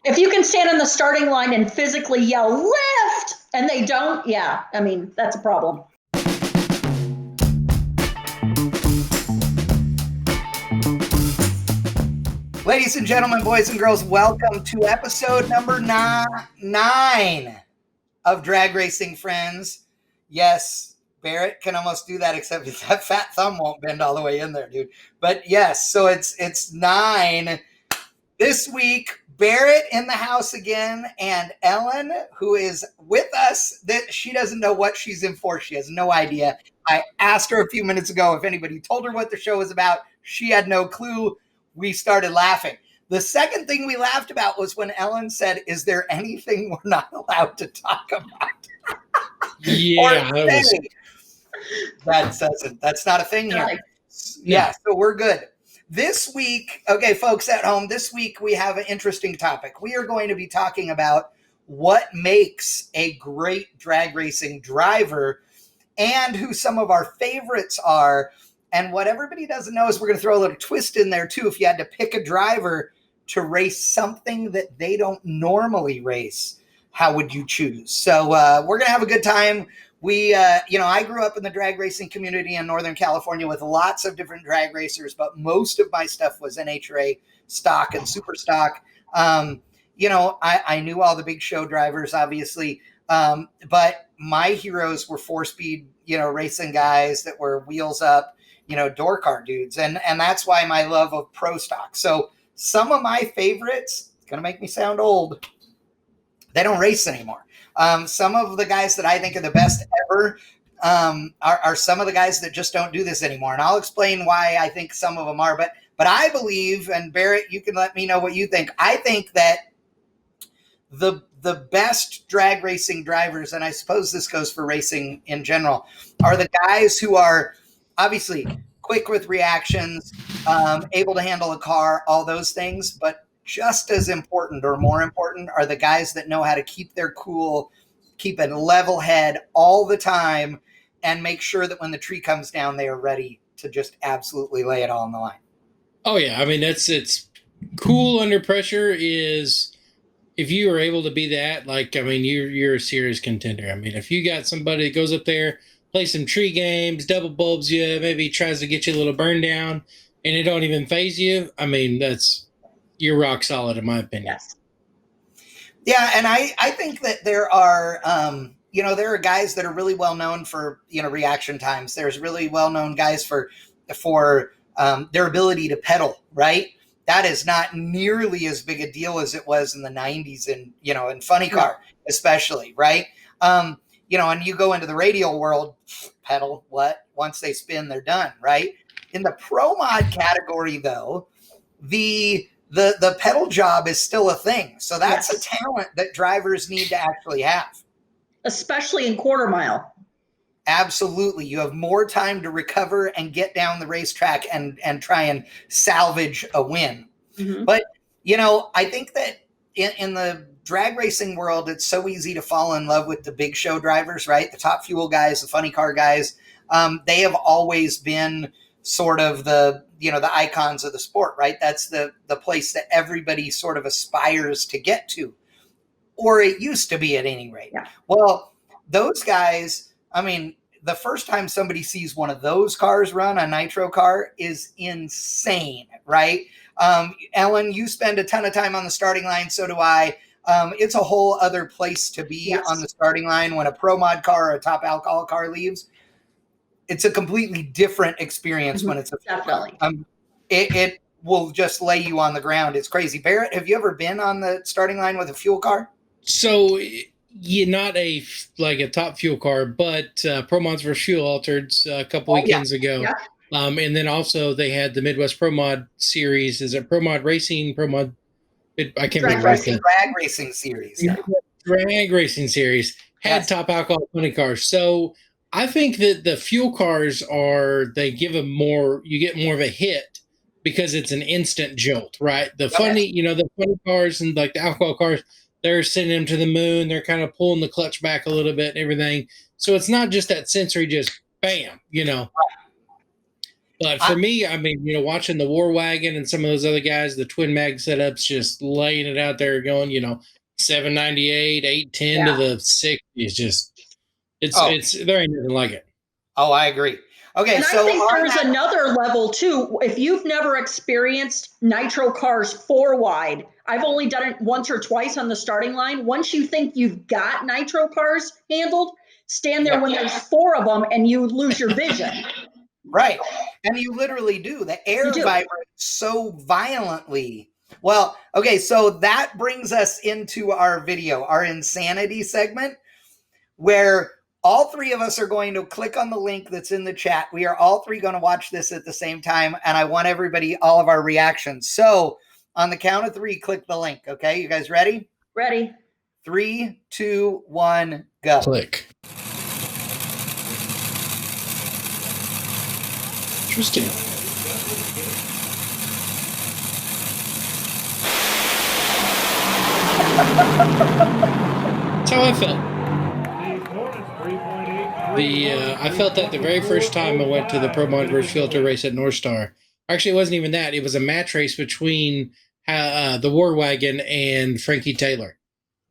If you can stand on the starting line and physically yell, lift, and they don't, yeah, I mean, that's a problem. Ladies and gentlemen, boys and girls, welcome to episode number 9 of Drag Racing Friends. Yes, Barrett can almost do that, except that fat thumb won't bend all the way in there, dude. But yes, so it's 9. This week, Barrett in the house again, and Ellen, who is with us, that she doesn't know what she's in for. She has no idea. I asked her a few minutes ago if anybody told her what the show was about. She had no clue. We started laughing. The second thing we laughed about was when Ellen said, "Is there anything we're not allowed to talk about?" Yeah, that's not a thing here. Yeah, so we're good. This week, okay, folks at home, this week we have an interesting topic. We are going to be talking about what makes a great drag racing driver and who some of our favorites are. And what everybody doesn't know is we're going to throw a little twist in there too. If you had to pick a driver to race something that they don't normally race, how would you choose? So we're going to have a good time. We, I grew up in the drag racing community in Northern California with lots of different drag racers, but most of my stuff was NHRA stock and super stock. I knew all the big show drivers, obviously, but my heroes were 4-speed, racing guys that were wheels up, door car dudes. And that's why my love of pro stock. So some of my favorites, it's going to make me sound old, they don't race anymore. Some of the guys that I think are the best ever are some of the guys that just don't do this anymore. And I'll explain why I think some of them are. But I believe, and Barrett, you can let me know what you think. I think that the best drag racing drivers, and I suppose this goes for racing in general, are the guys who are obviously quick with reactions, able to handle a car, all those things. But just as important or more important are the guys that know how to keep their cool, keep a level head all the time, and make sure that when the tree comes down, they are ready to just absolutely lay it all on the line. Oh, yeah. I mean, it's cool under pressure is if you are able to be that, you're a serious contender. I mean, if you got somebody that goes up there, play some tree games, double bulbs you, maybe tries to get you a little burn down, and it don't even phase you, I mean, you're rock solid in my opinion. Yes. Yeah, and I think that there are, there are guys that are really well known for, reaction times. There's really well known guys for their ability to pedal, right? That is not nearly as big a deal as it was in the 90s and, in funny car, especially, right? And you go into the radial world, pedal, what? Once they spin, they're done, right? In the pro mod category, though, the pedal job is still a thing. So that's a talent that drivers need to actually have. Especially in quarter mile. Absolutely. You have more time to recover and get down the racetrack and try and salvage a win. Mm-hmm. But, I think that in the drag racing world, it's so easy to fall in love with the big show drivers, right? The top fuel guys, the funny car guys. They have always been sort of the icons of the sport, right? That's the place that everybody sort of aspires to get to, or it used to be at any rate. Yeah. Well, those guys, I mean, the first time somebody sees one of those cars run, a nitro car, is insane, right? Ellen, you spend a ton of time on the starting line. So do I. It's a whole other place to be on the starting line when a pro mod car or a top alcohol car leaves. It's a completely different experience when it's a definitely. It will just lay you on the ground. It's crazy. Barrett, have you ever been on the starting line with a fuel car? So you're not a top fuel car, but Pro Mods vs. Fuel Altereds a couple weekends ago. Yeah. And then also they had the Midwest Pro Mod series. Is it Pro Mod Racing? Pro Mod? I can't remember. Drag Racing series. Yeah. Drag Racing series had top alcohol funny cars. So I think that the fuel cars you get more of a hit because it's an instant jolt, right? The funny cars and like the alcohol cars, they're sending them to the moon. They're kind of pulling the clutch back a little bit and everything. So it's not just that sensory, just bam, But for me, I mean, watching the War Wagon and some of those other guys, the twin mag setups, just laying it out there, going, 798, 810 to the 6 is just, it's there ain't nothing like it. Oh, I agree. Okay, and so I think there's another level too. If you've never experienced nitro cars 4-wide, I've only done it once or twice on the starting line. Once you think you've got nitro cars handled, stand there when there's 4 of them and you lose your vision. Right. And you literally do. The air vibrates so violently. Well, okay, so that brings us into our video, our insanity segment, where all 3 of us are going to click on the link that's in the chat. We are all 3 going to watch this at the same time, and I want everybody, all of our reactions. So on the count of 3, click the link, okay? You guys ready? Ready. 3, 2, 1, go. Click. Interesting. That's how I felt. I felt that the very first time I went to the Pro Mod Filter race at North Star. Actually, it wasn't even that. It was a match race between the War Wagon and Frankie Taylor.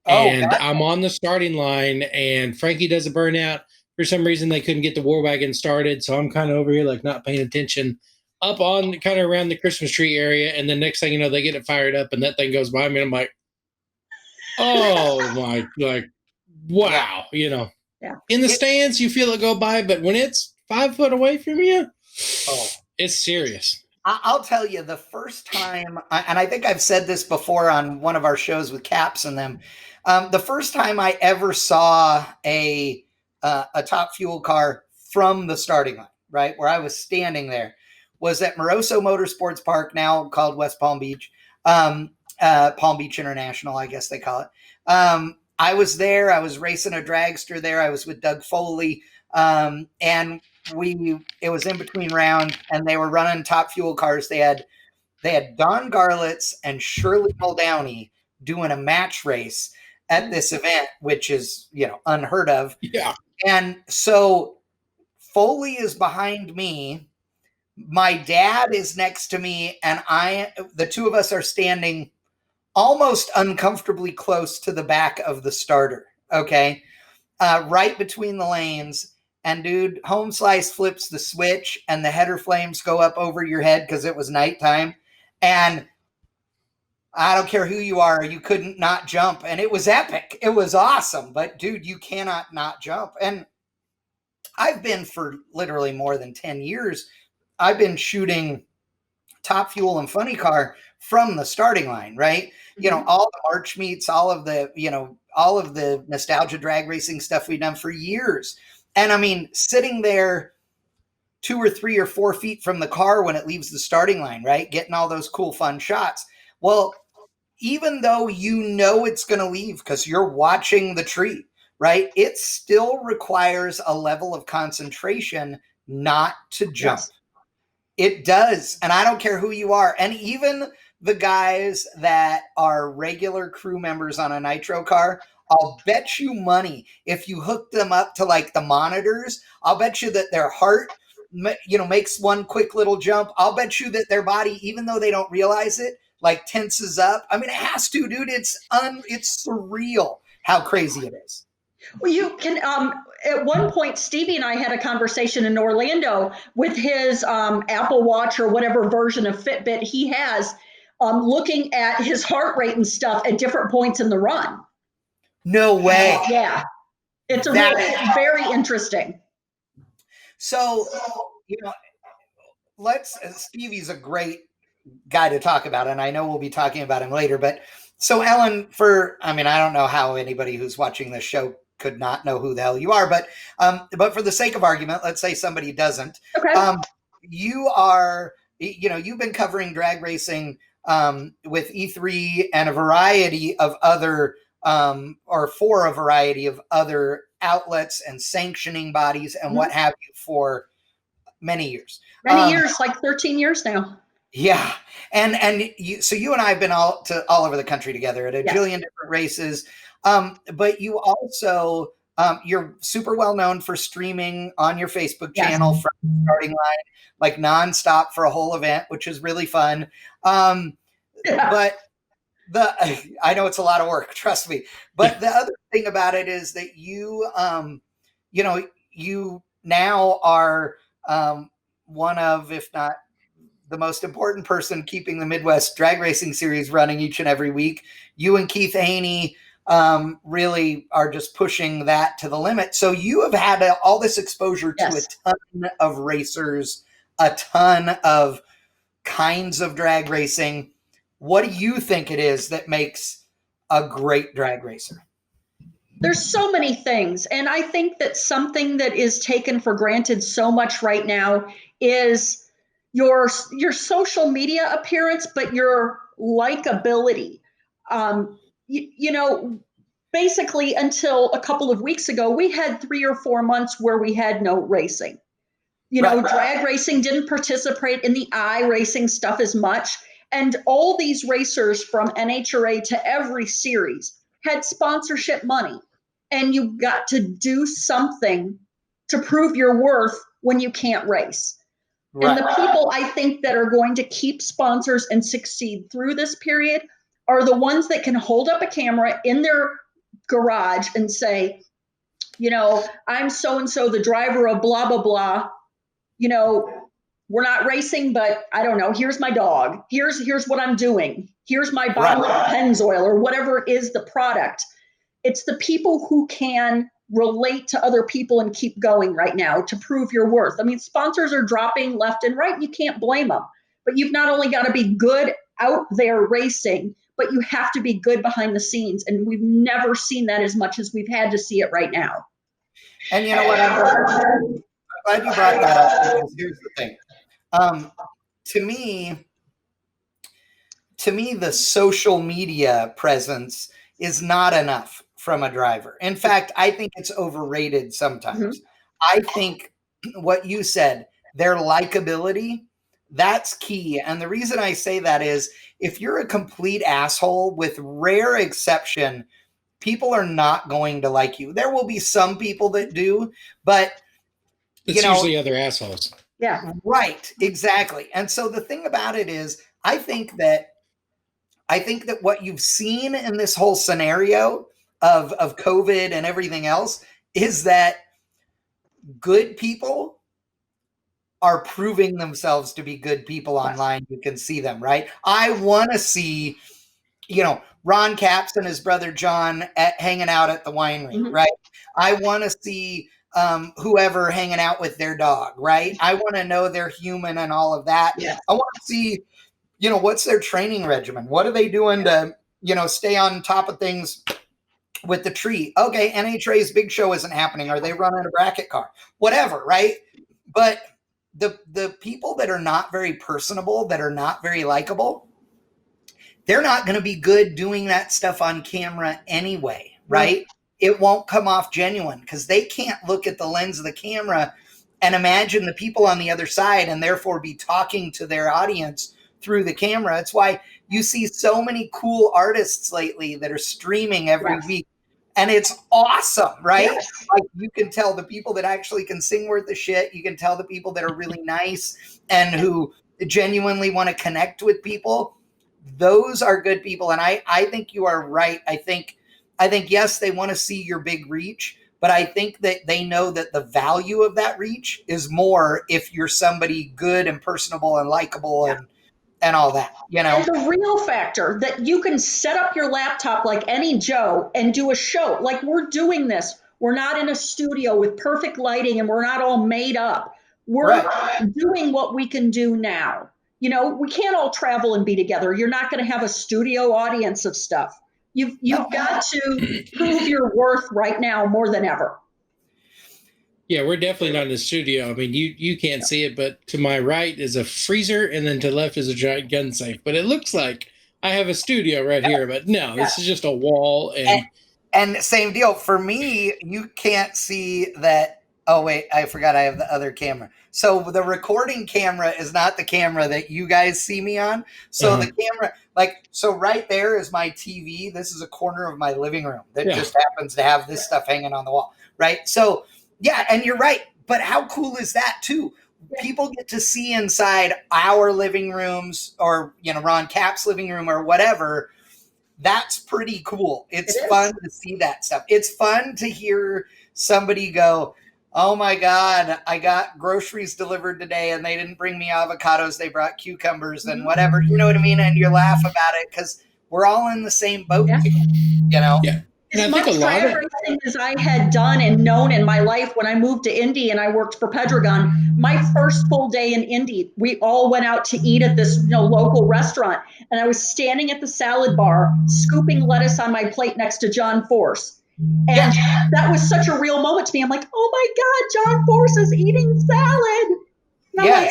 And I'm on the starting line, and Frankie does a burnout. For some reason, they couldn't get the War Wagon started, so I'm kind of over here, like, not paying attention. Up on kind of around the Christmas tree area, and the next thing you know, they get it fired up, and that thing goes by me, and I'm like, oh my, like, wow, Yeah. In the stands, you feel it go by, but when it's 5 foot away from you, it's serious. I'll tell you, the first time, and I think I've said this before on one of our shows with Caps and them, the first time I ever saw a Top Fuel car from the starting line, right, where I was standing there, was at Moroso Motorsports Park, now called West Palm Beach, Palm Beach International, I guess they call it. I was there. I was racing a dragster there. I was with Doug Foley, and it was in between rounds, and they were running Top Fuel cars. They had Don Garlitz and Shirley Muldowney doing a match race at this event, which is unheard of. Yeah. And so Foley is behind me. My dad is next to me, and the 2 of us are standing almost uncomfortably close to the back of the starter, okay? Right between the lanes. And, dude, Home Slice flips the switch, and the header flames go up over your head because it was nighttime. And I don't care who you are, you couldn't not jump. And it was epic. It was awesome. But, dude, you cannot not jump. And I've been for literally more than 10 years, I've been shooting Top Fuel and Funny Car from the starting line, right? All the March meets, all of the nostalgia drag racing stuff we've done for years. And I mean, sitting there 2 or 3 or 4 feet from the car when it leaves the starting line, right? Getting all those cool, fun shots. Well, even though it's going to leave because you're watching the tree, right? It still requires a level of concentration not to jump. Yes. It does. And I don't care who you are. And even the guys that are regular crew members on a nitro car, I'll bet you money if you hook them up to like the monitors, I'll bet you that their heart, makes one quick little jump. I'll bet you that their body, even though they don't realize it, like tenses up. I mean, it has to, dude. It's surreal how crazy it is. Well, you can, at one point, Stevie and I had a conversation in Orlando with his Apple Watch or whatever version of Fitbit he has, looking at his heart rate and stuff at different points in the run. No way. Yeah. It's very interesting. So, Stevie's a great guy to talk about, and I know we'll be talking about him later, but so Ellen, I don't know how anybody who's watching this show could not know who the hell you are, but for the sake of argument, let's say somebody doesn't. Okay. You are, you've been covering drag racing with E3 and a variety of other, for a variety of other outlets and sanctioning bodies and what have you for many years. Many years, like 13 years now. Yeah. And you and I have been all over the country together at a jillion different races. But you also You're super well known for streaming on your Facebook Yes. channel from the starting line, like nonstop for a whole event, which is really fun. But I know it's a lot of work, trust me. But the other thing about it is that you now are one of, if not the most important person keeping the Midwest Drag Racing Series running each and every week. You and Keith Haney really are just pushing that to the limit. So you have had all this exposure to Yes. a ton of racers, a ton of kinds of drag racing. What do you think it is that makes a great drag racer? There's so many things. And I think that something that is taken for granted so much right now is your social media appearance, but your likability. Basically until a couple of weeks ago, we had 3 or 4 months where we had no racing. Right. Drag racing didn't participate in the iRacing stuff as much. And all these racers from NHRA to every series had sponsorship money. And you got to do something to prove your worth when you can't race. Right. And the people I think that are going to keep sponsors and succeed through this period are the ones that can hold up a camera in their garage and say, I'm so-and-so, the driver of blah, blah, blah. We're not racing, but I don't know. Here's my dog. Here's what I'm doing. Here's my bottle of Pennzoil or whatever is the product. It's the people who can relate to other people and keep going right now to prove your worth. I mean, sponsors are dropping left and right. You can't blame them. But you've not only got to be good out there racing, but you have to be good behind the scenes. And we've never seen that as much as we've had to see it right now. And you know what? I'm glad you brought that up, because here's the thing. To me, the social media presence is not enough from a driver. In fact, I think it's overrated sometimes. Mm-hmm. I think what you said, their likability, that's key. And the reason I say that is if you're a complete asshole, with rare exception, people are not going to like you. There will be some people that do, but it's usually other assholes. Yeah. Right. Exactly. And so the thing about it is, I think that what you've seen in this whole scenario of COVID and everything else is that good people are proving themselves to be good people online. You can see them, right? I want to see, Ron Capps and his brother John hanging out at the winery, mm-hmm. right? I want to see whoever hanging out with their dog, right? I want to know they're human and all of that. Yeah. I want to see, what's their training regimen? What are they doing to, stay on top of things with the tree? Okay, NHRA's big show isn't happening. Are they running a bracket car? Whatever, right? But the people that are not very personable, that are not very likable, they're not going to be good doing that stuff on camera anyway, right? It won't come off genuine because they can't look at the lens of the camera and imagine the people on the other side and therefore be talking to their audience through the camera. It's why you see so many cool artists lately that are streaming every week. And it's awesome, right? Yes. Like you can tell the people that actually can sing worth the shit. You can tell the people that are really nice and who genuinely want to connect with people. Those are good people. And I think you are right. I think, yes, they want to see your big reach, but I think that they know that the value of that reach is more if you're somebody good and personable and likable and all that, And the real factor that you can set up your laptop like any Joe and do a show. Like we're doing this. We're not in a studio with perfect lighting and we're not all made up. We're doing what we can do now. We can't all travel and be together. You're not going to have a studio audience of stuff. You've got to prove your worth right now more than ever. Yeah, we're definitely not in the studio. I mean, you can't see it, but to my right is a freezer, and then to the left is a giant gun safe. But it looks like I have a studio right here, but no, this is just a wall. And same deal. For me, you can't see that Oh, wait, I forgot I have the other camera. So the recording camera is not the camera that you guys see me on. So the camera, so right there is my TV. This is a corner of my living room that just happens to have this stuff hanging on the wall, right? So, yeah, and you're right. But how cool is that, too? People get to see inside our living rooms or, Ron Cap's living room or whatever. That's pretty cool. It's fun to see that stuff. It's fun to hear somebody go, oh my God, I got groceries delivered today and they didn't bring me avocados. They brought cucumbers and whatever. You know what I mean? And you laugh about it because we're all in the same boat, Yeah. As much drag racing as I had done and known in my life when I moved to Indy and I worked for Pedregon, my first full day in Indy, we all went out to eat at this local restaurant. And I was standing at the salad bar, scooping lettuce on my plate next to John Force. And that was such a real moment to me. I'm like, oh my God, John Force is eating salad. I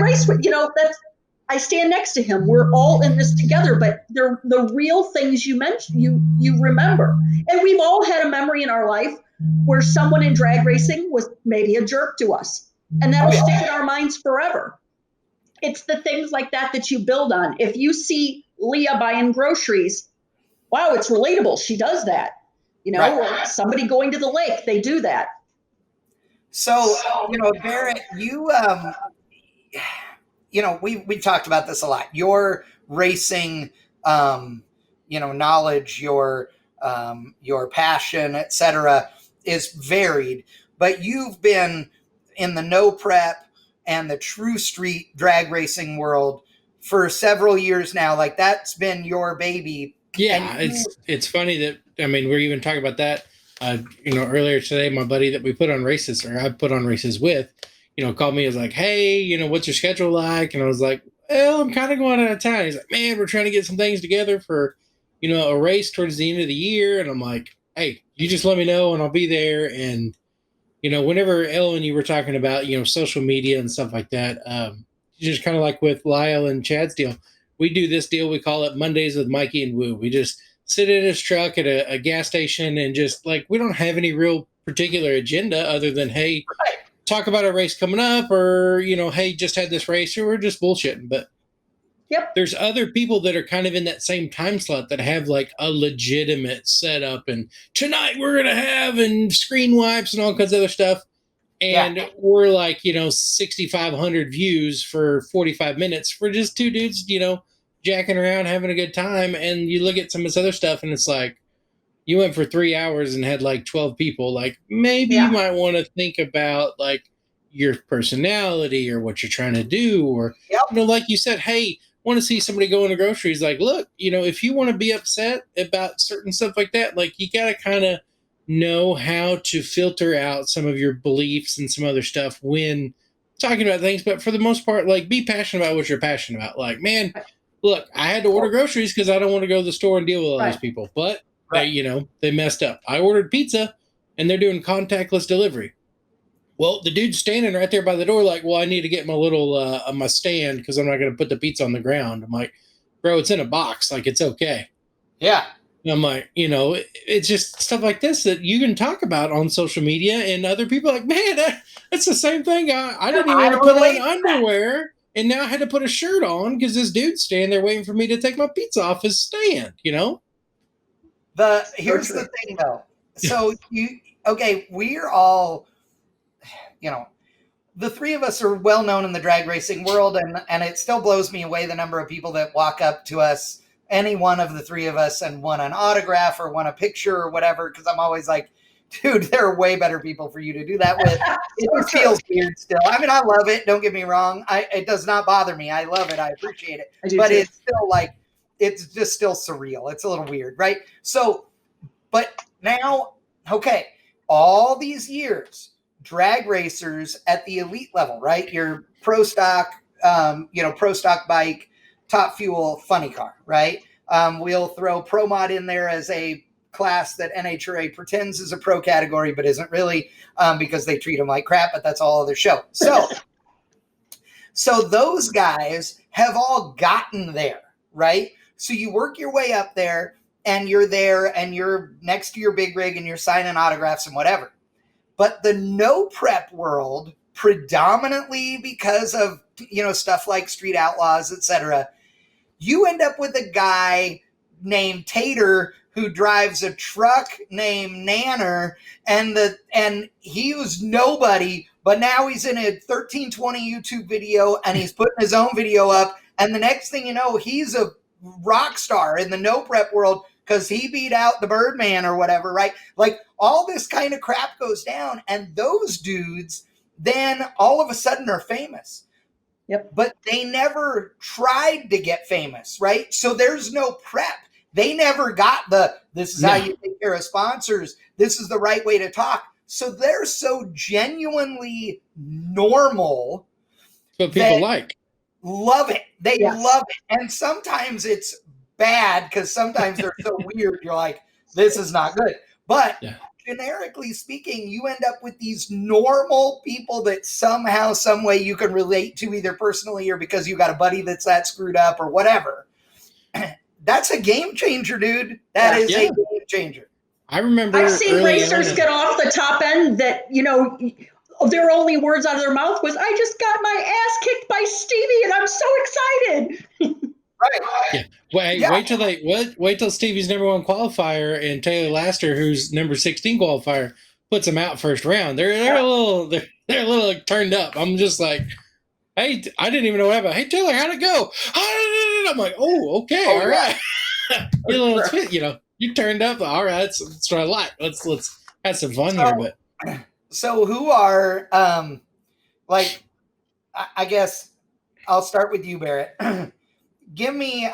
race with, I stand next to him. We're all in this together, but they're the real things you mentioned, you remember. And we've all had a memory in our life where someone in drag racing was maybe a jerk to us. And that'll stick in our minds forever. It's the things like that you build on. If you see Leah buying groceries, wow, it's relatable. She does that. Or somebody going to the lake, they do that. So, Barrett, you, we've talked about this a lot. Your racing, knowledge, your passion, etc., is varied. But you've been in the no prep and the true street drag racing world for several years now. Like that's been your baby. Yeah, it's funny that we're even talking about that. Earlier today, my buddy that we put on races, or I put on races with, called me. He was like, hey, what's your schedule like? And I was like, well, I'm kind of going out of town. He's like, man, we're trying to get some things together for, a race towards the end of the year. And I'm like, hey, you just let me know and I'll be there. And, whenever Ellen, you were talking about, social media and stuff like that, just kind of like with Lyle and Chad's deal, we do this deal. We call it Mondays with Mikey and Woo. We just sit in his truck at a gas station and just we don't have any real particular agenda other than, hey, talk about a race coming up or, hey, just had this race, or we're just bullshitting. But there's other people that are kind of in that same time slot that have a legitimate setup and tonight we're going to have and screen wipes and all kinds of other stuff. And we're 6,500 views for 45 minutes for just two dudes, jacking around, having a good time. And you look at some of this other stuff and it's like, you went for 3 hours and had 12 people. Maybe you might want to think about your personality or what you're trying to do. Or, like you said, hey, want to see somebody go into groceries. Look, if you want to be upset about certain stuff like that, you got to kind of know how to filter out some of your beliefs and some other stuff when talking about things. But for the most part, be passionate about what you're passionate about. Man, look, I had to order groceries because I don't want to go to the store and deal with all these people. But they messed up. I ordered pizza and they're doing contactless delivery. Well, the dude's standing right there by the door well, I need to get my little my stand because I'm not going to put the pizza on the ground. I'm like, bro, it's in a box. It's okay. Yeah. And I'm like, it's just stuff like this that you can talk about on social media, and other people are like, man, that's the same thing. I didn't even want to put on underwear, and now I had to put a shirt on because this dude's standing there waiting for me to take my pizza off his stand, Here's the thing, though. So we're all, the three of us are well known in the drag racing world, and it still blows me away the number of people that walk up to us, any one of the three of us, and want an autograph or want a picture or whatever, because I'm always like, dude, there are way better people for you to do that with. It feels weird still. I love it. Don't get me wrong. It does not bother me. I love it. I appreciate it. But it's still it's just still surreal. It's a little weird, right? So, but now, all these years, drag racers at the elite level, right? Your pro stock, pro stock bike, top fuel, funny car, right? We'll throw pro mod in there as a class that NHRA pretends is a pro category, but isn't really, because they treat them like crap, but that's all other show. So those guys have all gotten there, right? So you work your way up there and you're next to your big rig and you're signing autographs and whatever. But the no prep world, predominantly because of, stuff like Street Outlaws, etc., you end up with a guy named Tater who drives a truck named Nanner, and he was nobody, but now he's in a 1320 YouTube video and he's putting his own video up, and the next thing you know, he's a rock star in the no prep world because he beat out the Birdman or whatever, right? Like, all this kind of crap goes down, and those dudes then all of a sudden are famous. Yep. But they never tried to get famous, right? So there's no prep. They never got this is how you take care of sponsors. This is the right way to talk. So they're so genuinely normal. What people like. Love it. They love it. And sometimes it's bad because sometimes they're so weird. You're like, this is not good. But generically speaking, you end up with these normal people that somehow, some way you can relate to, either personally or because you got a buddy that's that screwed up or whatever. That's a game changer, dude. That is a game changer. I remember I've seen racers get off the top end that, their only words out of their mouth was, I just got my ass kicked by Stevie and I'm so excited. Right. Yeah. Wait till Stevie's number 1 qualifier and Taylor Laster, who's number 16 qualifier, puts them out first round. They're a little like, turned up. I'm just like, hey, I didn't even know what happened. Hey Taylor, how'd it go? I'm like, oh, okay, all right. You turned up. All right, that's what I like. Let's have some fun here. But so who are I guess I'll start with you, Barrett. Give me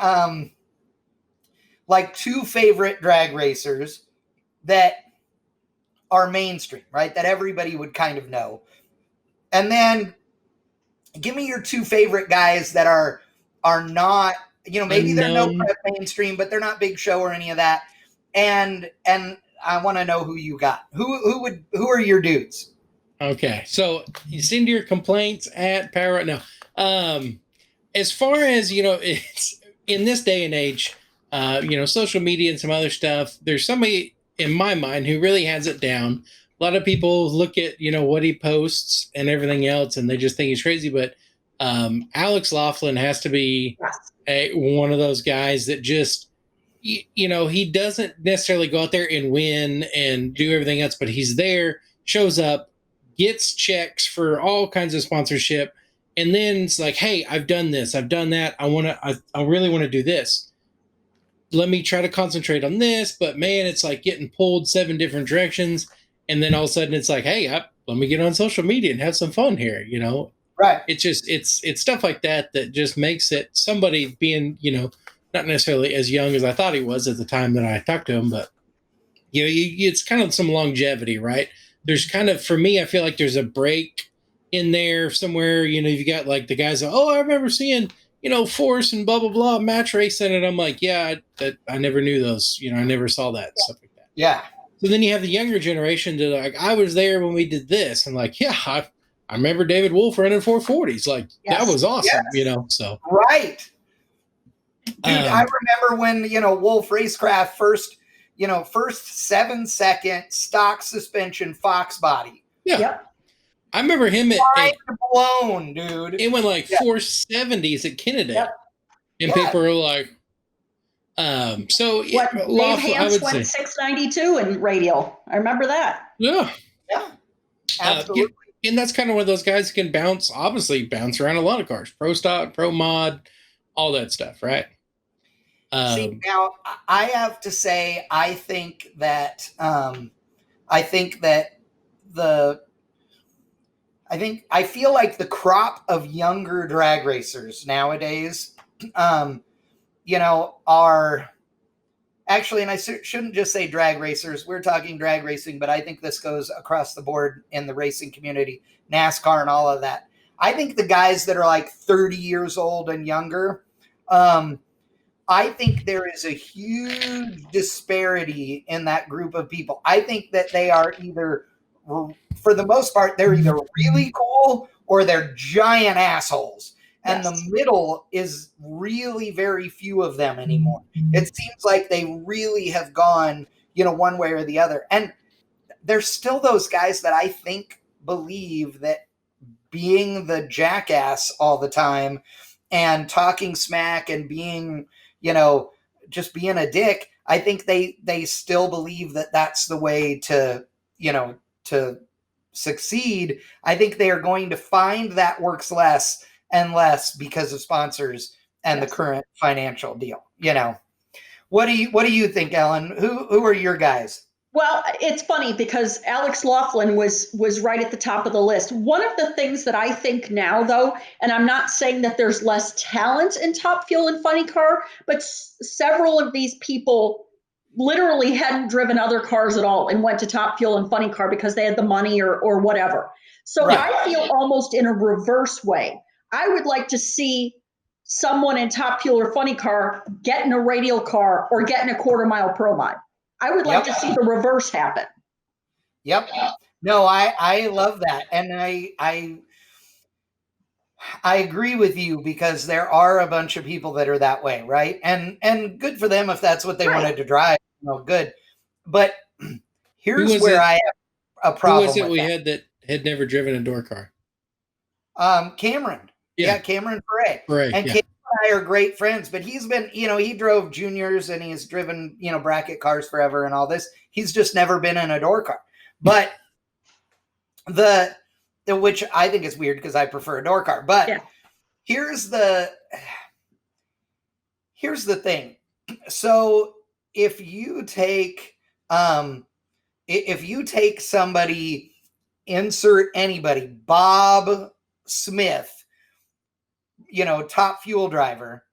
2 favorite drag racers that are mainstream, right? That everybody would kind of know. And then give me your 2 favorite guys that are not, maybe they're no prep mainstream, but they're not big show or any of that. And I want to know who you got. Who are your dudes? Okay. So you send your complaints at Power right now. As far as, it's in this day and age, social media and some other stuff, there's somebody in my mind who really has it down. A lot of people look at, what he posts and everything else, and they just think he's crazy. But Alex Laughlin has to be one of those guys that just, he doesn't necessarily go out there and win and do everything else, but he's there, shows up, gets checks for all kinds of sponsorship. And then it's like, hey, I've done this, I've done that. I really want to do this. Let me try to concentrate on this. But man, it's like getting pulled 7 different directions. And then all of a sudden it's like, hey, let me get on social media and have some fun here. Right. It's just, it's stuff like that just makes it somebody being, not necessarily as young as I thought he was at the time that I talked to him, but it's kind of some longevity, right? There's kind of, for me, I feel like there's a break in there somewhere. You got like the guys, I remember seeing, Force and blah, blah, blah, match racing. And I'm like, yeah, I never knew those, I never saw that, stuff like that. Yeah. So then you have the younger generation that like, I was there when we did this. And like, yeah, I remember David Wolf running 440s. Like, that was awesome, so. Right. Dude, I remember when, Wolf Racecraft first 7-second stock suspension Fox body. Yeah. Yep. I remember him mind blown, dude. It went like 470s at Kennedy. Yep. And people were like, so Dave Hance went 692 in radial. I remember that. Yeah. Yeah. Absolutely. And that's kind of one of those guys who can bounce around a lot of cars. Pro stock, pro mod, all that stuff, right? See, now I have to say, I think that I feel like the crop of younger drag racers nowadays, are actually, and I shouldn't just say drag racers, we're talking drag racing, but I think this goes across the board in the racing community, NASCAR and all of that. I think the guys that are like 30 years old and younger, I think there is a huge disparity in that group of people. I think that they are either, for the most part, they're either really cool or they're giant assholes. And the middle is really very few of them anymore. It seems like they really have gone, one way or the other. And there's still those guys that I think believe that being the jackass all the time and talking smack and being, just being a dick, I think they still believe that that's the way to, to succeed. I think they are going to find that works less and less because of sponsors and the current financial deal. What do you think, Ellen? Who are your guys? Well, it's funny because Alex Laughlin was right at the top of the list. One of the things that I think now, though, and I'm not saying that there's less talent in Top Fuel and Funny Car, but several of these people literally hadn't driven other cars at all and went to Top Fuel and Funny Car because they had the money or whatever. So right. I feel almost in a reverse way. I would like to see someone in Top Fuel or Funny Car get in a radial car or get in a quarter mile pro mod. I would like to see the reverse happen. Yep. No, I love that. And I agree with you because there are a bunch of people that are that way, right? And good for them if that's what they wanted to drive. Good. But here's where I have a problem. Who was it we had that had never driven a door car? Cameron. Yeah, Cameron Bray. And Cameron and I are great friends, but he's been, he drove juniors and he's driven, bracket cars forever and all this. He's just never been in a door car. But which I think is weird because I prefer a door car. But here's the thing. So if you take somebody, insert anybody, Bob Smith, Top Fuel driver.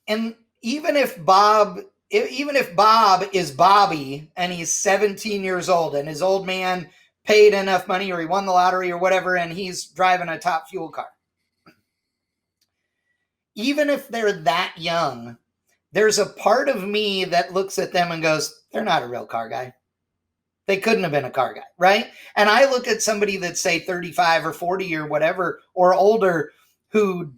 And even if Bob is Bobby and he's 17 years old and his old man paid enough money or he won the lottery or whatever, and he's driving a Top Fuel car. Even if they're that young, there's a part of me that looks at them and goes, they're not a real car guy. They couldn't have been a car guy, right? And I look at somebody that's, say, 35 or 40 or whatever, or older, who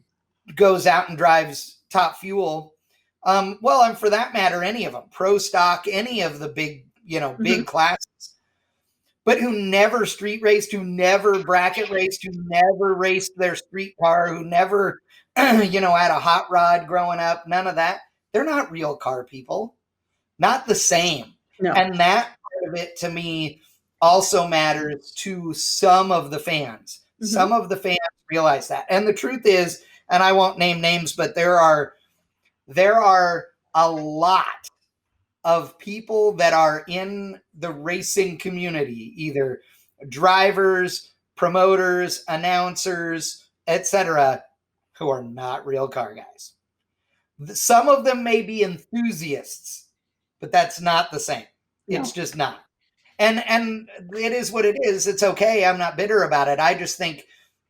goes out and drives Top Fuel. And for that matter, any of them, Pro Stock, any of the big, big classes, but who never street raced, who never bracket raced, who never raced their street car, who never, had a hot rod growing up, none of that. They're not real car people. Not the same. No. And that of it to me also matters to some of the fans. Mm-hmm. Some of the fans realize that. And the truth is, and I won't name names, but there are a lot of people that are in the racing community, either drivers, promoters, announcers, etc., who are not real car guys. Some of them may be enthusiasts, but that's not the same. No. It's just not. And it is what it is. It's okay. I'm not bitter about it. I just think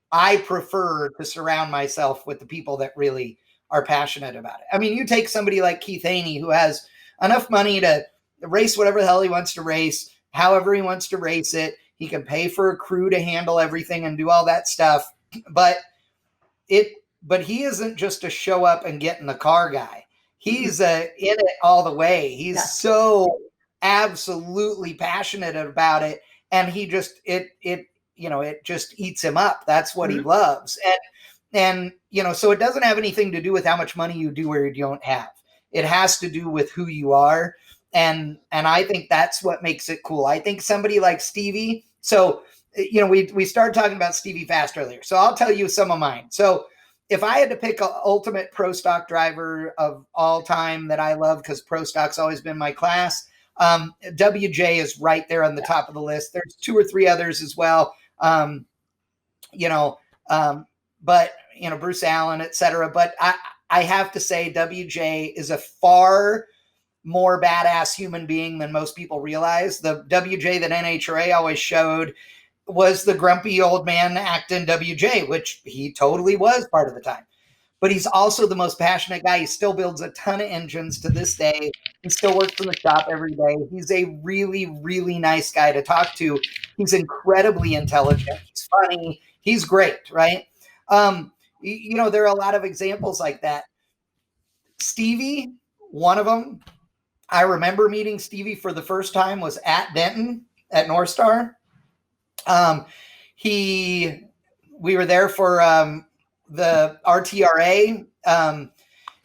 I prefer to surround myself with the people that really are passionate about it. I mean, you take somebody like Keith Haney, who has enough money to race whatever the hell he wants to race, however he wants to race it. He can pay for a crew to handle everything and do all that stuff. But he isn't just a show up and get in the car guy. He's in it all the way. He's so absolutely passionate about it, and he just it just eats him up. That's what he loves. And so it doesn't have anything to do with how much money you do or you don't have. It has to do with who you are, and I think that's what makes it cool. I think somebody like Stevie, so we started talking about Stevie Fast earlier, so I'll tell you some of mine. So if I had to pick an ultimate Pro Stock driver of all time that I love, because Pro Stock's always been my class, WJ is right there on the top of the list. There's 2 or 3 others as well. But Bruce Allen, etc. But I have to say WJ is a far more badass human being than most people realize. The WJ that NHRA always showed was the grumpy old man acting WJ, which he totally was part of the time. But he's also the most passionate guy. He still builds a ton of engines to this day. He still works in the shop every day. He's a really, really nice guy to talk to. He's incredibly intelligent. He's funny. He's great, right? There are a lot of examples like that. Stevie, one of them, I remember meeting Stevie for the first time was at Denton at North Star. We were there for the RTRA,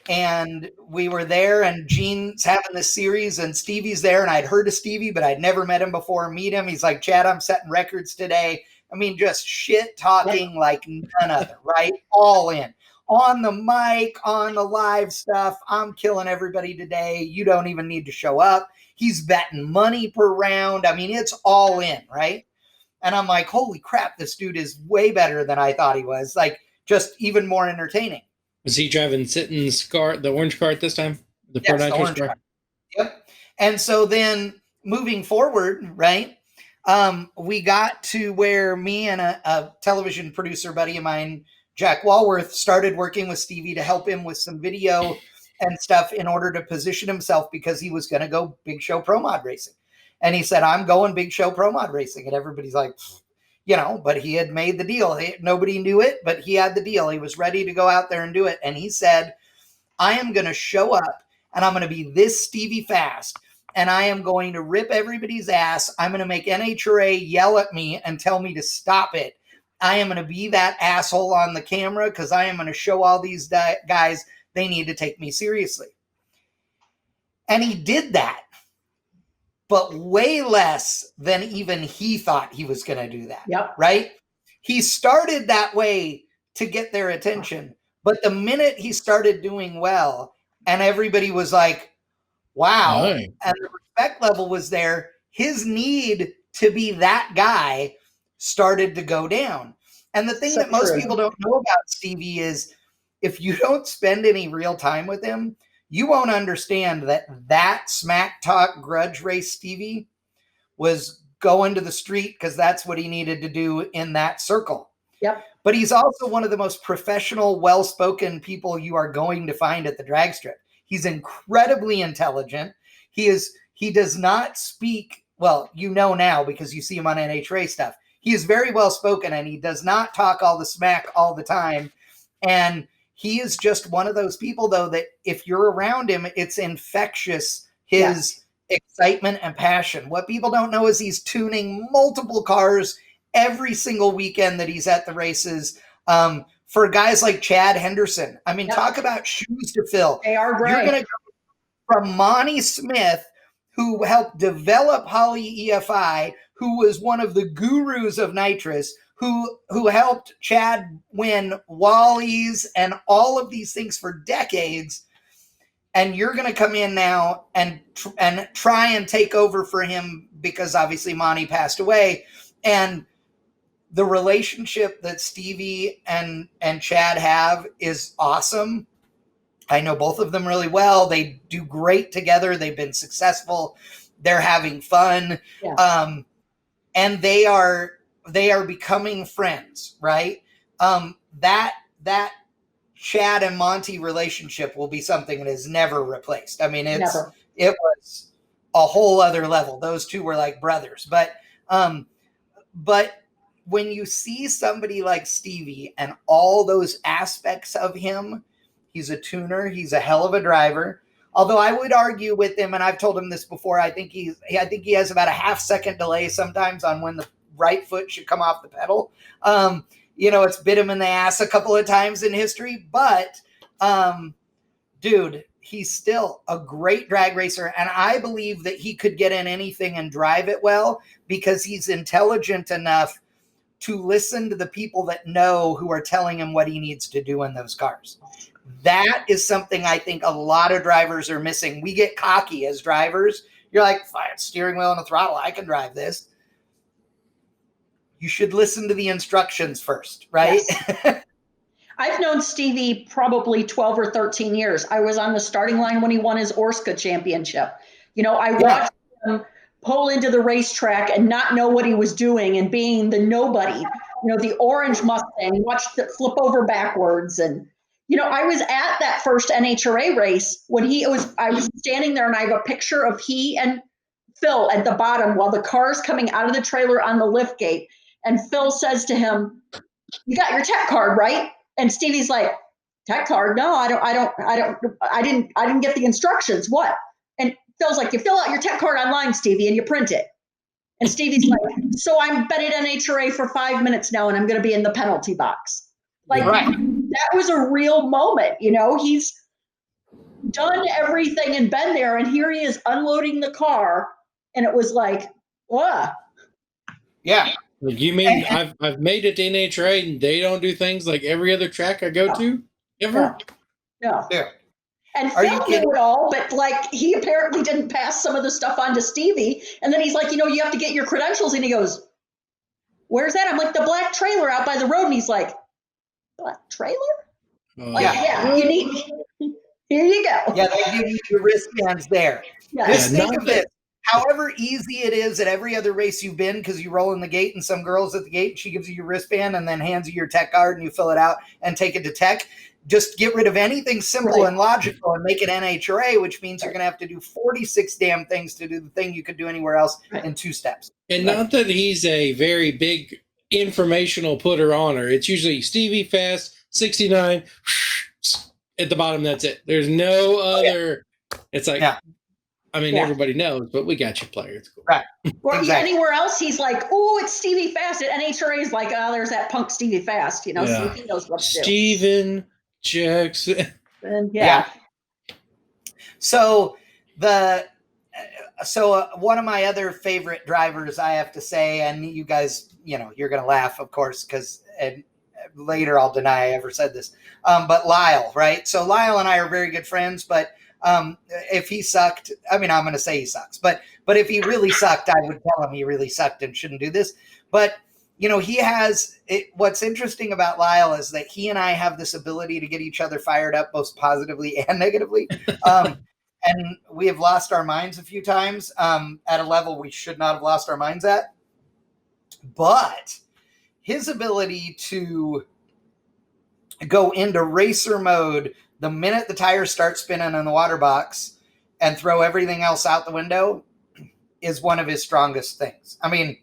and we were there, and Gene's having this series, and Stevie's there, and I'd heard of Stevie, but I'd never met him before. Meet him, he's like, Chad, I'm setting records today. I mean, just shit talking like none other, right? All in. On the mic, on the live stuff. I'm killing everybody today. You don't even need to show up. He's betting money per round. I mean, it's all in, right? And I'm like, holy crap, this dude is way better than I thought he was. Like, just even more entertaining. Was he driving Sitton's car, the orange car at this time? The Pro Nitro's car? Yep. And so then moving forward, right, we got to where me and a television producer buddy of mine, Jack Walworth, started working with Stevie to help him with some video and stuff in order to position himself, because he was going to go big show pro mod racing. And he said, I'm going big show pro mod racing. And everybody's like, you know, but he had made the deal. Nobody knew it, but he had the deal. He was ready to go out there and do it. And he said, I am going to show up, and I'm going to be this Stevie Fast, and I am going to rip everybody's ass. I'm going to make NHRA yell at me and tell me to stop it. I am going to be that asshole on the camera, because I am going to show all these guys they need to take me seriously. And he did that, but way less than even he thought he was going to do that. Yep. Right? He started that way to get their attention, but the minute he started doing well, and everybody was like, wow, and the respect level was there, his need to be that guy started to go down. And the thing that most people don't know about Stevie is, if you don't spend any real time with him, you won't understand that smack talk grudge race Stevie was going to the street because that's what he needed to do in that circle. Yep. But he's also one of the most professional, well-spoken people you are going to find at the drag strip. He's incredibly intelligent. He does not speak, well, you know now because you see him on NHRA stuff. He is very well-spoken, and he does not talk all the smack all the time. And he is just one of those people, though, that if you're around him, it's infectious, his excitement and passion. What people don't know is he's tuning multiple cars every single weekend that he's at the races. For guys like Chad Henderson, I mean, talk about shoes to fill. They are great. You're going to go from Monty Smith, who helped develop Holly EFI, who was one of the gurus of nitrous, who helped Chad win Wallies and all of these things for decades. And you're going to come in now and try and take over for him, because obviously Monty passed away. And the relationship that Stevie and Chad have is awesome. I know both of them really well. They do great together. They've been successful. They're having fun. Yeah. And they are becoming friends, right? That Chad and Monty relationship will be something that is never replaced. I mean, it was a whole other level. Those two were like brothers. But when you see somebody like Stevie and all those aspects of him, he's a tuner, he's a hell of a driver. Although I would argue with him, and I've told him this before, I think he has about a half-second delay sometimes on when the right foot should come off the pedal. It's bit him in the ass a couple of times in history, but dude, he's still a great drag racer, and I believe that he could get in anything and drive it well because he's intelligent enough to listen to the people that know, who are telling him what he needs to do in those cars. That is something I think a lot of drivers are missing. We get cocky as drivers. You're like, fine, steering wheel and a throttle, I can drive this. You should listen to the instructions first, right? Yes. I've known Stevie probably 12 or 13 years. I was on the starting line when he won his Orska championship. I watched him pull into the racetrack and not know what he was doing and being the nobody. The orange Mustang, watched it flip over backwards. And, I was at that first NHRA race when I was standing there, and I have a picture of he and Phil at the bottom while the car's coming out of the trailer on the lift gate. And Phil says to him, "You got your tech card, right?" And Stevie's like, "Tech card? No, I didn't get the instructions. What?" And Phil's like, you fill out your tech card online, Stevie, and you print it. And Stevie's like, so I'm been at NHRA for 5 minutes now, and I'm going to be in the penalty box. Like, that was a real moment. He's done everything and been there, and here he is unloading the car, and it was like, what? Yeah. Like, you mean I've made it to NHRA and they don't do things like every other track I go to ever? No. Yeah. And Phil knew it all, but he apparently didn't pass some of the stuff on to Stevie. And then he's like, you have to get your credentials. And he goes, where's that? I'm like, the black trailer out by the road. And he's like, black trailer? You need, here you go. Yeah, they give you your wristbands there. Just think of this. However easy it is at every other race you've been, because you roll in the gate and some girl's at the gate, she gives you your wristband and then hands you your tech card and you fill it out and take it to tech. Just get rid of anything simple and logical and make it NHRA, which means you're going to have to do 46 damn things to do the thing you could do anywhere else in 2 steps. And not that he's a very big informational putter-oner. It's usually Stevie Fast, 69, at the bottom, that's it. There's no other. It's like, everybody knows, but we got you, player. It's cool. Right. Or anywhere else, he's like, oh, it's Stevie Fast. At NHRA, he's like, oh, there's that punk Stevie Fast. So he knows what to do. Steven Jackson. So one of my other favorite drivers, I have to say, and you guys, you're going to laugh, of course, because later I'll deny I ever said this, but Lyle, right? So Lyle and I are very good friends, but if he sucked, I'm going to say he sucks, but if he really sucked, I would tell him he really sucked and shouldn't do this. But he has what's interesting about Lyle is that he and I have this ability to get each other fired up, both positively and negatively. And we have lost our minds a few times at a level we should not have lost our minds at. But his ability to go into racer mode the minute the tires start spinning in the water box and throw everything else out the window is one of his strongest things. I mean,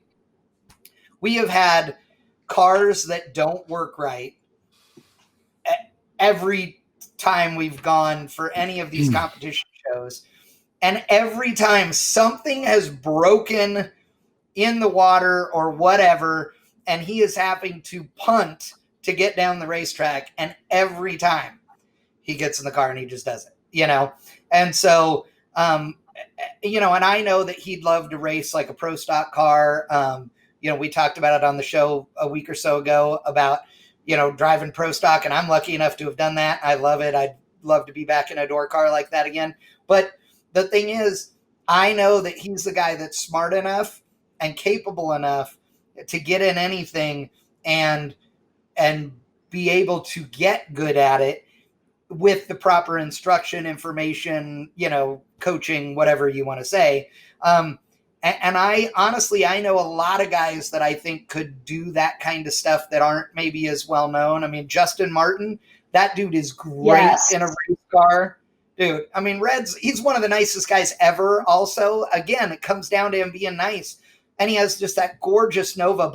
we have had cars that don't work right every time we've gone for any of these competition shows. And every time something has broken in the water or whatever, and he is having to punt to get down the racetrack. And every time he gets in the car and he just does it, And so, and I know that he'd love to race like a pro stock car. We talked about it on the show a week or so ago about, driving pro stock, and I'm lucky enough to have done that. I love it. I'd love to be back in a door car like that again. But the thing is, I know that he's the guy that's smart enough and capable enough to get in anything and be able to get good at it with the proper instruction, information, coaching, whatever you want to say. And I honestly, I know a lot of guys that I think could do that kind of stuff that aren't maybe as well known. I mean, Justin Martin, that dude is great in a race car. Dude, I mean, he's one of the nicest guys ever. Also, again, it comes down to him being nice. And he has just that gorgeous Nova.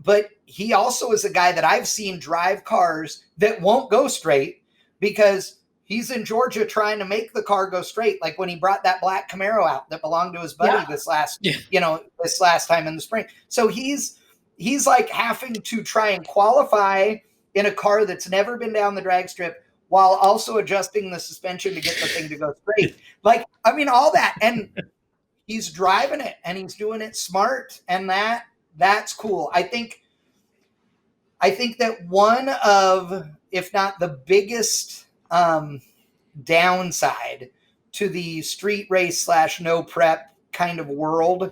But he also is a guy that I've seen drive cars that won't go straight because he's in Georgia trying to make the car go straight. Like when he brought that black Camaro out that belonged to his buddy this last time in the spring. So he's like having to try and qualify in a car that's never been down the drag strip while also adjusting the suspension to get the thing to go straight. Like, I mean, all that. And he's driving it and he's doing it smart. And that's cool. I think that one of, if not the biggest downside to the street race / no prep kind of world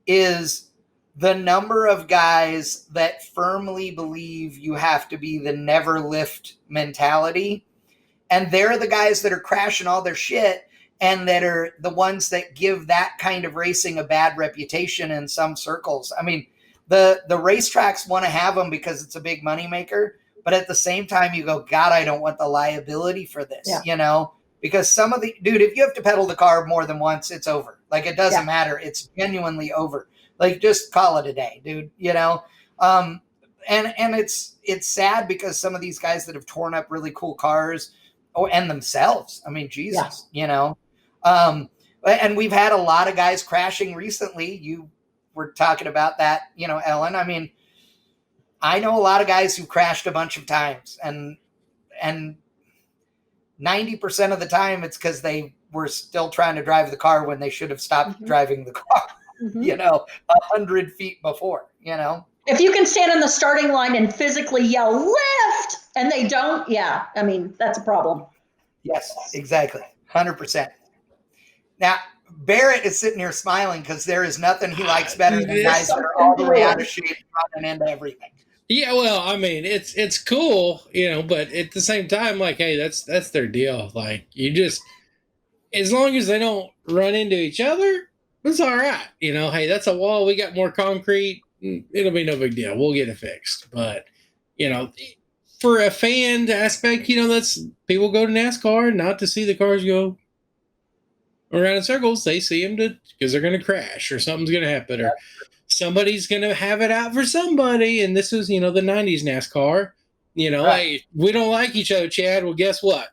is the number of guys that firmly believe you have to be the never lift mentality. And they're the guys that are crashing all their shit and that are the ones that give that kind of racing a bad reputation in some circles. I mean, the racetracks want to have them because it's a big moneymaker. But at the same time, you go, God, I don't want the liability for this, because dude, if you have to pedal the car more than once, it's over. Like, it doesn't matter. It's genuinely over. Like, just call it a day, dude, and it's sad because some of these guys that have torn up really cool cars and themselves, I mean, Jesus, And we've had a lot of guys crashing recently. You were talking about that, Ellen. I mean, I know a lot of guys who crashed a bunch of times, and 90% of the time it's because they were still trying to drive the car when they should have stopped driving the car, 100 feet before, If you can stand on the starting line and physically yell lift and they don't, I mean, that's a problem. Yes, exactly. 100%. Now, Barrett is sitting here smiling because there is nothing he likes better than guys that are all the way out of shape running into everything. Yeah, well, I mean, it's cool, but at the same time, like, hey, that's their deal. Like, you just, as long as they don't run into each other, it's all right. Hey, that's a wall. We got more concrete. It'll be no big deal. We'll get it fixed. But, for a fan aspect, that's people go to NASCAR not to see the cars go around in circles. They see them because they're going to crash or something's going to happen or somebody's going to have it out for somebody. And this is, the 90s NASCAR. Hey, we don't like each other, Chad. Well, guess what?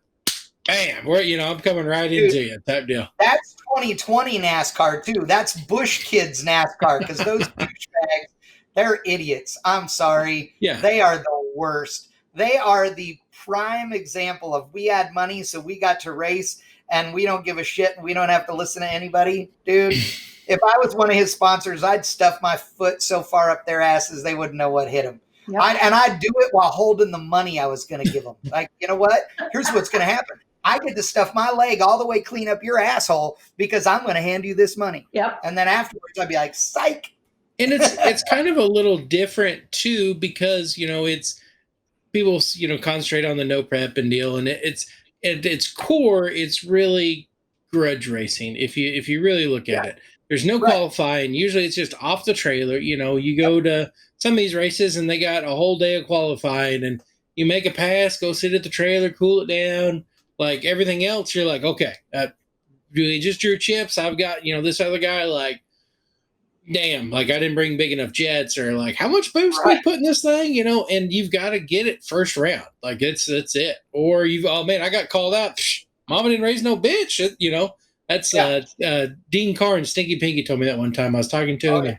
Bam. I'm coming right into you. Type deal. That's 2020 NASCAR, too. That's Bush kids NASCAR because those douchebags, they're idiots. I'm sorry. Yeah. They are the worst. They are the prime example of we had money, so we got to race, and we don't give a shit, and we don't have to listen to anybody. Dude, if I was one of his sponsors, I'd stuff my foot so far up their asses they wouldn't know what hit them. Yep. I'd do it while holding the money I was going to give them. Like, you know what? Here's what's going to happen. I get to stuff my leg all the way clean up your asshole because I'm going to hand you this money. Yep. And then afterwards, I'd be like, psych. And it's kind of a little different, too, because, it's people, concentrate on the no prep and deal. And it's at its core, it's really grudge racing. If you really look at it, there's no qualifying. Usually it's just off the trailer. You go to some of these races and they got a whole day of qualifying and you make a pass, go sit at the trailer, cool it down. Like everything else, you're like, okay, we just drew chips. I've got, this other guy, like, damn, like I didn't bring big enough jets or like how much boost can we put in this thing, and you've got to get it first round. Like that's it. Or oh man, I got called out. Psh, Mama didn't raise no bitch. That's Dean Carr and Stinky Pinky told me that one time. I was talking to him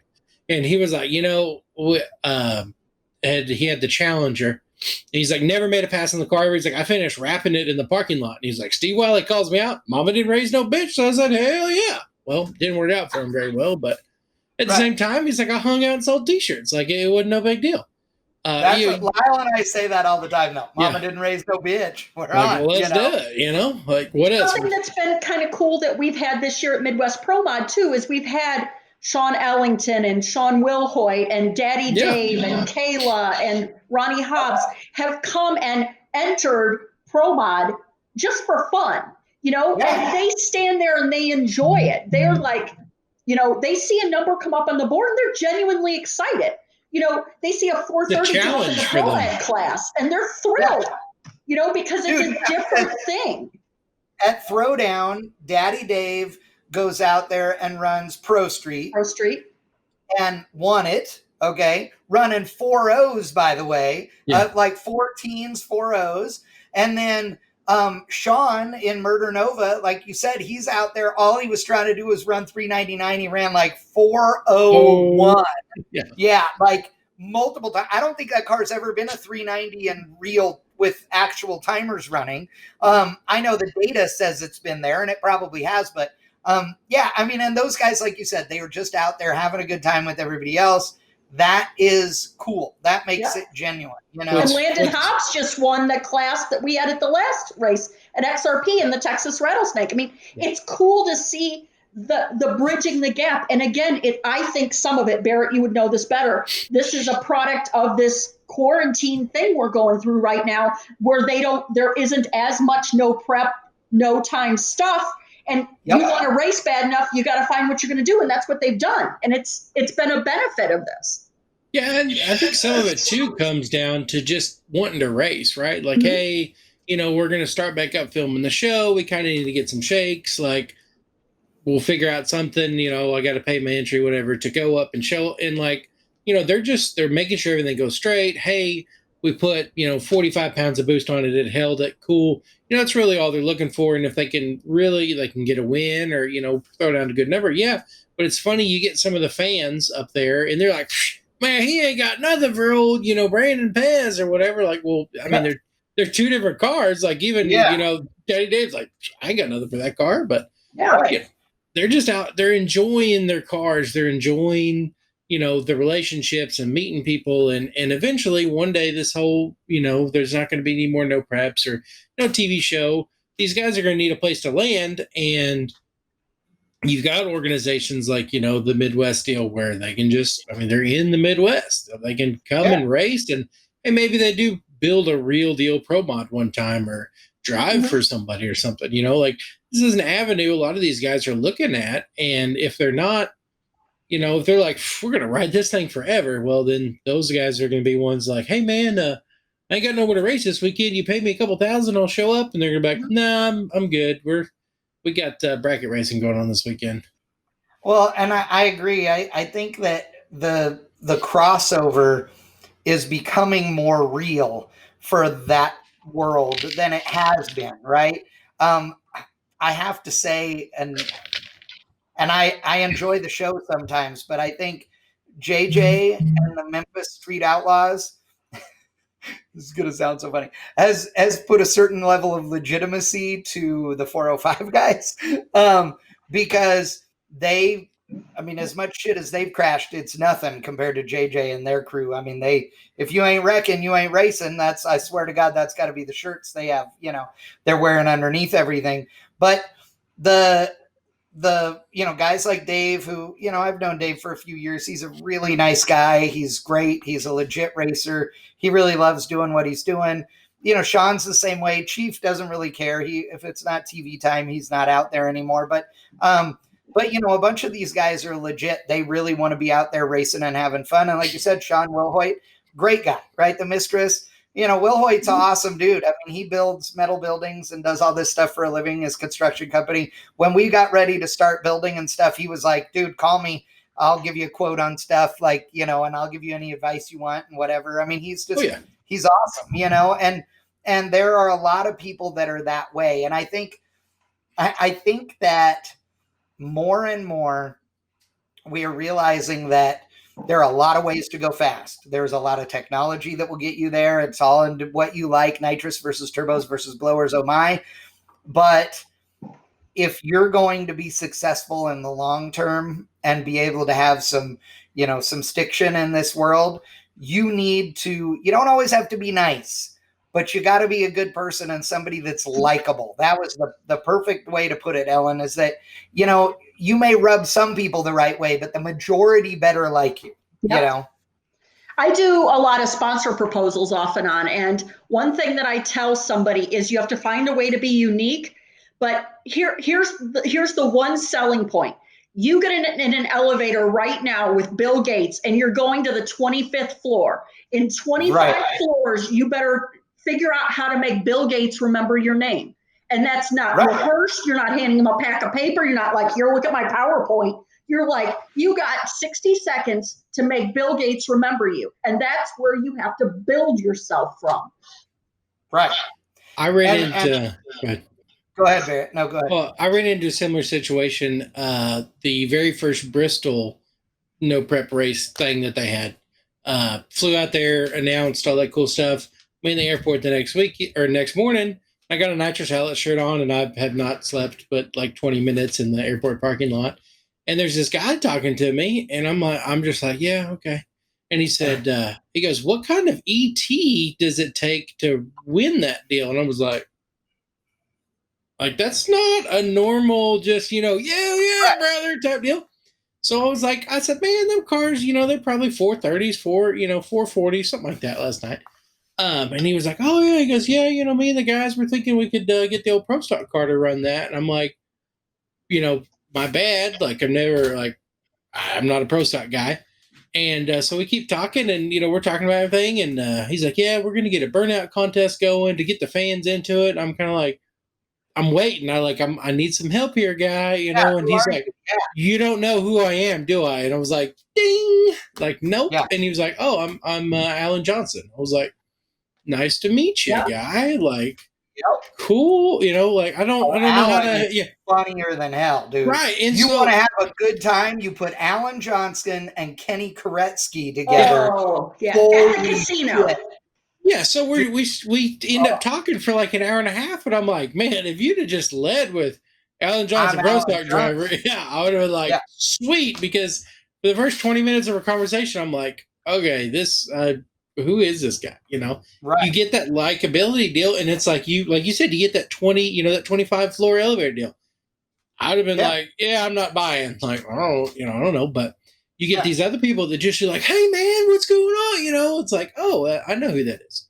and he was like, he had the Challenger. And he's like, never made a pass in the car. He's like, I finished wrapping it in the parking lot. And he's like, Steve Wiley calls me out. Mama didn't raise no bitch. So I was like, hell yeah. Well, didn't work out for him very well, but at the same time, he's like, I hung out and sold T-shirts. Like, it wasn't no big deal. That's what Lyle and I say that all the time now. Mama didn't raise no bitch. We're on. Well, let's do it, Like, what else? Something that's been kind of cool that we've had this year at Midwest Pro Mod, too, is we've had Sean Ellington and Sean Wilhoit and Daddy Dave and Kayla and Ronnie Hobbs have come and entered Pro Mod just for fun, and they stand there and they enjoy it. They're like, they see a number come up on the board and they're genuinely excited. They see a 430 in the pro ed class and they're thrilled, because it's a different thing. At Throwdown, Daddy Dave goes out there and runs Pro Street. And won it, running 4.0s, by the way, like 14s, 4.0s. And then Sean in Murder Nova, like you said, he's out there. All he was trying to do was run 399. He ran like 401. Yeah, like multiple times. I don't think that car's ever been a 390 and real with actual timers running. I know the data says it's been there, and it probably has, but and those guys, like you said, they were just out there having a good time with everybody else. That is cool. That makes it genuine, And Landon Hobbs just won the class that we had at the last race at XRP in the Texas Rattlesnake. I mean, it's cool to see the bridging the gap. And again, I think some of it, Barrett, you would know this better. This is a product of this quarantine thing we're going through right now, where there isn't as much no prep, no time stuff. And you want to race bad enough, you got to find what you're going to do. And that's what they've done. And it's been a benefit of this. Yeah. And I think some of it too comes down to just wanting to race, right? Like, hey, we're going to start back up filming the show. We kind of need to get some shakes. Like we'll figure out something, I got to pay my entry, whatever, to go up and show. And like, they're making sure everything goes straight. Hey, we put, 45 pounds of boost on it. It held it cool. That's really all they're looking for. And if they can get a win or, throw down a good number. Yeah. But it's funny. You get some of the fans up there and they're like, man, he ain't got nothing for old, Brandon Pez or whatever. Like, well, I mean, they're two different cars. Like even, Daddy Dave's like, I ain't got nothing for that car, but they're just out. They're enjoying their cars. They're enjoying, the relationships and meeting people. And eventually one day this whole, there's not going to be any more no preps or no TV show. These guys are going to need a place to land. And you've got organizations like, the Midwest deal where they can they're in the Midwest. They can come and race and maybe they do build a real deal pro mod one time or drive for somebody or something, like this is an avenue a lot of these guys are looking at. And if they're not, if they're like, we're going to ride this thing forever, well, then those guys are going to be ones like, hey, man, I ain't got nowhere to race this weekend. You pay me a couple $1,000, I'll show up. And they're going to be like, nah, I'm good. We got bracket racing going on this weekend. Well, and I agree. I think that the crossover is becoming more real for that world than it has been, right? I have to say, and I enjoy the show sometimes, but I think JJ and the Memphis Street Outlaws, this is going to sound so funny, has put a certain level of legitimacy to the 405 guys because as much shit as they've crashed, it's nothing compared to JJ and their crew. I mean, if you ain't wrecking, you ain't racing. I swear to God, that's got to be the shirts they have, they're wearing underneath everything. But the guys like Dave, who, I've known Dave for a few years. He's a really nice guy. He's great. He's a legit racer. He really loves doing what he's doing. Sean's the same way. Chief doesn't really care. If it's not TV time, he's not out there anymore. But a bunch of these guys are legit. They really want to be out there racing and having fun. And like you said, Sean Wilhoit, great guy, right? The Mistress. Wilhoit's an awesome dude. I mean, he builds metal buildings and does all this stuff for a living, his construction company. When we got ready to start building and stuff, he was like, dude, call me. I'll give you a quote on stuff, like, and I'll give you any advice you want and whatever. I mean, he's just, he's awesome, and there are a lot of people that are that way. And I think that more and more we are realizing that there are a lot of ways to go fast. There's a lot of technology that will get you there. It's all into what you like, nitrous versus turbos versus blowers. Oh my. But if you're going to be successful in the long term and be able to have some stiction in this world, you don't always have to be nice, but you got to be a good person and somebody that's likable. That was the perfect way to put it, Ellen, is that, you may rub some people the right way, but the majority better like you, I do a lot of sponsor proposals off and on. And one thing that I tell somebody is you have to find a way to be unique. But here's the one selling point. You get in an elevator right now with Bill Gates and you're going to the 25th floor. In 25 floors, you better figure out how to make Bill Gates remember your name. And that's not rehearsed. You're not handing him a pack of paper. You're not like, here, look at my PowerPoint. You're like, you got 60 seconds to make Bill Gates remember you. And that's where you have to build yourself from. Right. I ran into... Go ahead, Barrett. No, go ahead. Well, I ran into a similar situation. The very first Bristol no prep race thing that they had. Flew out there, announced all that cool stuff. Went in the airport the next morning. I got a nitrous outlet shirt on, and I had not slept but like 20 minutes in the airport parking lot. And there's this guy talking to me, and I'm just like, yeah, okay. And he said, he goes, what kind of ET does it take to win that deal? And I was like, that's not a normal, just, yeah, brother type deal. So I was like, I said, man, them cars, they're probably 430s, 440s, something like that last night. And he was like, oh yeah, he goes, yeah, me and the guys were thinking we could get the old Pro Stock car to run that. And I'm like, my bad. Like I'm not a Pro Stock guy. And so we keep talking and, we're talking about everything. And he's like, yeah, we're going to get a burnout contest going to get the fans into it. And I'm kind of like, I'm waiting. I need some help here, guy, and he's like, you don't know who I am, do I? And I was like, ding, like, nope. Yeah. And he was like, oh, I'm Alan Johnson. I was like, nice to meet you, Yep. guy. Like, Yep. cool. You know, like I don't know how to. Yeah, funnier than hell, dude. right. And you so, want to have a good time? You put Alan Johnston and Kenny Koretsky together. Oh, yeah. Holy At the casino. shit. yeah, so we end up talking for like an hour and a half, and I'm like, man, if you'd have just led with Alan Johnson, Pro Stock driver, yeah, I would have been like, sweet, because for the first 20 minutes of our conversation, I'm like, okay, this, who is this guy? You know, you get that likability deal, and it's like you said, you get that 20, that 25 floor elevator deal. I'd have been like, yeah, I'm not buying. Like, I don't know, but you get these other people that just are like, hey man, what's going on? It's like, oh, I know who that is.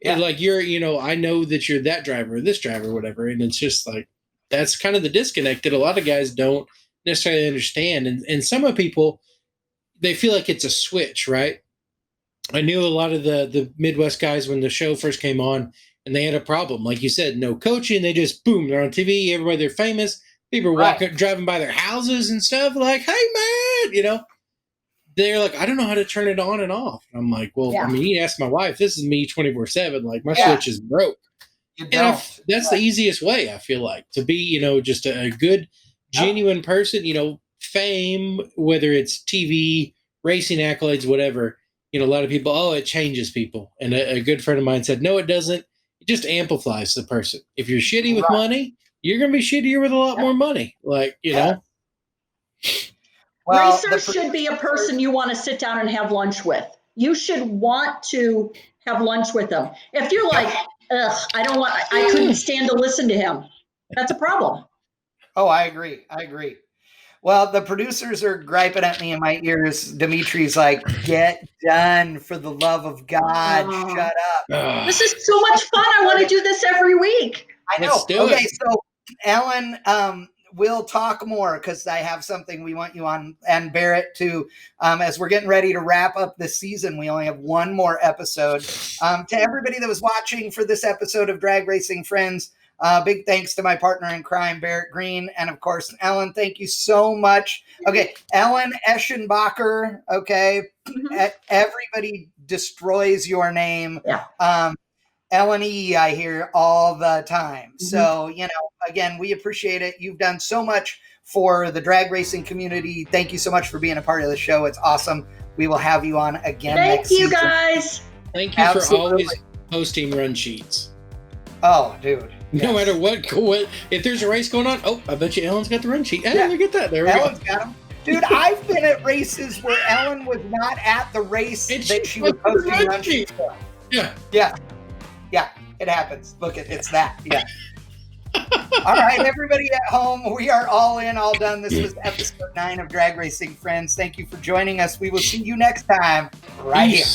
Yeah. And like you're, I know that you're that driver or this driver or whatever. And it's just like, that's kind of the disconnect that a lot of guys don't necessarily understand. And some of people, they feel like it's a switch, right? I knew a lot of the Midwest guys when the show first came on, and they had a problem. Like you said, no coaching. They just, boom, they're on TV. Everybody, they're famous. People are driving by their houses and stuff like, hey, man, they're like, I don't know how to turn it on and off. And I'm like, well, I mean, you ask my wife, this is me 24/7. Like my switch is broke. That's the easiest way, I feel like, to be, just a good, genuine person, fame, whether it's TV, racing accolades, whatever. A lot of people, it changes people. And a good friend of mine said, no, it doesn't. It just amplifies the person. If you're shitty with money, you're going to be shittier with a lot more money. Like, know. Well, Racer should be a person you want to sit down and have lunch with. You should want to have lunch with them. If you're like, ugh, I couldn't stand to listen to him, that's a problem. Oh, I agree. Well, the producers are griping at me in my ears. Dimitri's like, get done, for the love of God. Shut up. This is so much fun. I want to do this every week. I know. Okay, so Ellen, we'll talk more because I have something we want you on, and Barrett too. As we're getting ready to wrap up this season, we only have one more episode. To everybody that was watching for this episode of Drag Racing Friends, big thanks to my partner in crime, Barrett Green, and of course, Ellen. Thank you so much. Okay, Ellen Eschenbacher. Okay, everybody destroys your name. Yeah. Ellen E, I hear all the time. So, again, we appreciate it. You've done so much for the drag racing community. Thank you so much for being a part of the show. It's awesome. We will have you on again next season. Thank you, guys. Thank you for always posting run sheets. Oh, dude. No matter what, if there's a race going on, I bet you Ellen's got the run sheet. Hey, look at that. There we go. Ellen's got them. Dude, I've been at races where Ellen was not at the race that she was posting run sheets for. Yeah, it happens. Look, it's that. Yeah. All right, everybody at home, we are all in, all done. This was episode 9 of Drag Racing Friends. Thank you for joining us. We will see you next time right here.